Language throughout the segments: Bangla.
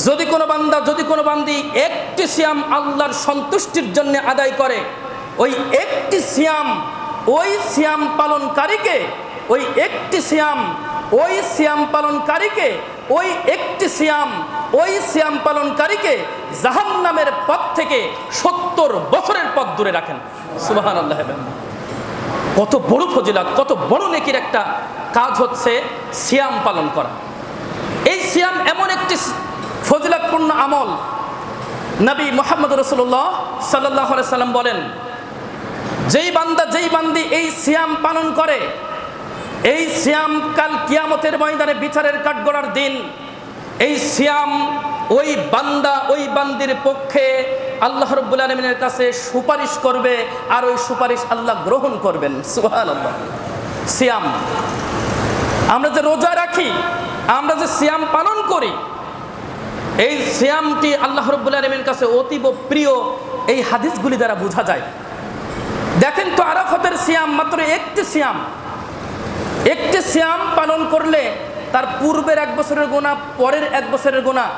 যদি কোনো বান্দা, যদি কোনো বান্দি একটি সিয়াম আল্লাহর সন্তুষ্টির জন্য আদায় করে, ওই একটি সিয়াম ওই সিয়াম পালনকারীকে, ওই একটি সিয়াম ওই সিয়াম পালনকারীকে, ওই একটি সিয়াম ওই সিয়াম পালনকারীকে জাহান্নামের পথ থেকে 70 বছরের পথ দূরে রাখেন। সুবহানাল্লাহ। কত বড় ফজিলত, কত বড় নেকির একটা কাজ হচ্ছে সিয়াম পালন করা। এই সিয়াম এমন একটি ফজিলতপূর্ণ আমল, নবী মুহাম্মদ রাসূলুল্লাহ সাল্লাল্লাহু আলাইহি সাল্লাম বলেন, যেই বান্দা, যেই বান্দি এই সিয়াম পালন করে, এই সিয়াম কাল কিয়ামতের ময়দানে বিচারের কাঠগড়ার দিন এই সিয়াম ওই বান্দা, ওই বান্দির পক্ষে আল্লাহ রাব্বুল আলামিনের কাছে সুপারিশ করবে, আর ওই সুপারিশ আল্লাহ গ্রহণ করবেন। সুবহানাল্লাহ। সিয়াম, আমরা যে রোজা রাখি, আমরা যে সিয়াম পালন করি, এই সিয়ামটি আল্লাহ রাব্বুল আলামিনের কাছে অতীব প্রিয়। এই হাদিসগুলি দ্বারা বোঝা যায়। দেখেন তো, আরাফাতের সিয়াম মাত্র একটি সিয়াম, একটি সিয়াম পালন করলে তার পূর্বের 1 বছরের গুনাহ, পরের 1 বছরের গুনাহ,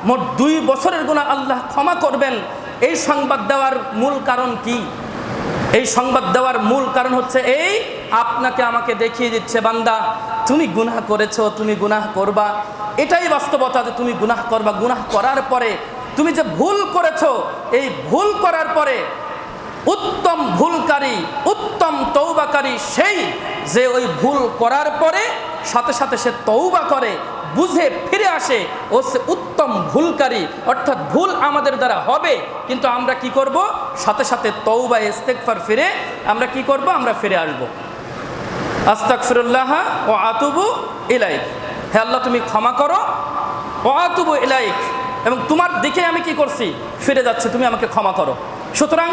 মোট 2 বছরের গুনাহ আল্লাহ ক্ষমা করবেন। এই সংবাদ দেওয়ার মূল কারণ কি? এই সংবাদ দেওয়ার মূল কারণ হচ্ছে এই, আপনাকে আমাকে দেখিয়ে দিচ্ছে, বান্দা তুমি গুনাহ করেছো, তুমি গুনাহ করবা, এটাই বাস্তবতা যে তুমি গুনাহ করবা। গুনাহ করার পরে তুমি যে ভুল করেছো, এই ভুল করার পরে উত্তম ভুলকারী, উত্তম তওবাকারী সেই যে ওই ভুল করার পরে সাথে সাথে সে তওবা করে, বুঝে ফিরে আসে, ও সে উত্তম ভুলকারী। অর্থাৎ ভুল আমাদের দ্বারা হবে, কিন্তু আমরা কি করব? সাথে সাথে তওবা ইস্তেগফার ফিরে আমরা কি করব? আমরা ফিরে আসব। আস্তাগফিরুল্লাহ ওয়া আতুবু ইলাইক, হে আল্লাহ তুমি ক্ষমা করো, ওয়া আতুবু ইলাইক, এবং তোমার দিকে আমি কি করছি? ফিরে যাচ্ছি, তুমি আমাকে ক্ষমা করো। সুতরাং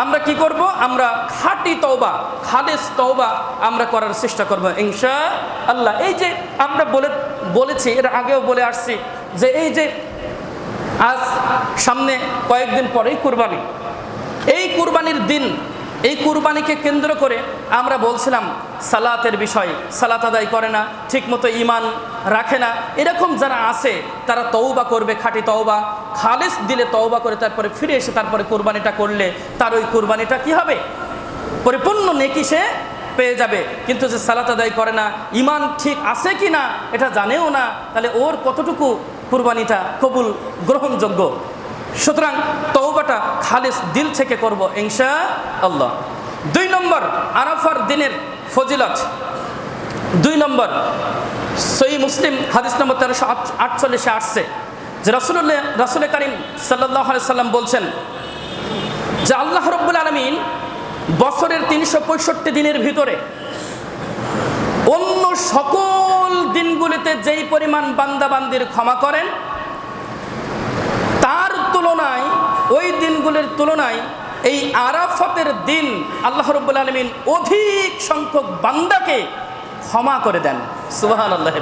আমরা কি করব? আমরা খাঁটি তওবা, খালেস তওবা আমরা করার চেষ্টা করব ইনশাআল্লাহ। এই যে আমরা বলেছি, এর আগেও বলে আসছি যে এই যে আজ সামনে কয়েকদিন পরেই কুরবানি, এই কুরবানির দিন, এই কুরবানিকে কেন্দ্র করে আমরা বলছিলাম সালাতের বিষয়, সালাত আদায় করে না ঠিকমতো, ঈমান রাখে না, এরকম যারা আছে তারা তওবা করবে, খাঁটি তওবা, খালেস দিলে তওবা করে তারপরে ফিরে এসে তারপরে কুরবানিটা করলে তার ওই কুরবানিটা কি হবে? পরিপূর্ণ নেকি সে পেয়ে যাবে। কিন্তু যে সালাত আদায় করে না, ঈমান ঠিক আছে কি না এটা জানেও না, তাহলে ওর কতটুকু কুরবানিটা কবুল, গ্রহণযোগ্য? সুতরাং তওবাটা খালেস দিল থেকে করব ইনশাআল্লাহ। 2 নম্বর আরাফার দিনের ফজিলত। 2 নম্বর, সহিহ মুসলিম হাদিস নম্বর 1348 আসছে যে রাসূল কারীম সাল্লাল্লাহু আলাইহি সাল্লাম বলছেন যে আল্লাহ রাব্বুল আলামিন বছরের 365 দিনের ভিতরে অন্য সকল দিনগুলিতে যেই পরিমাণ বান্দা বান্দির ক্ষমা করেন, তার তুলনায়, ওই দিনগুলির তুলনায় এই আরাফাতের দিন আল্লাহ রাব্বুল আলামিন অধিক সংখ্যক বান্দাকে ক্ষমা করে দেন। সুবহানাল্লাহ।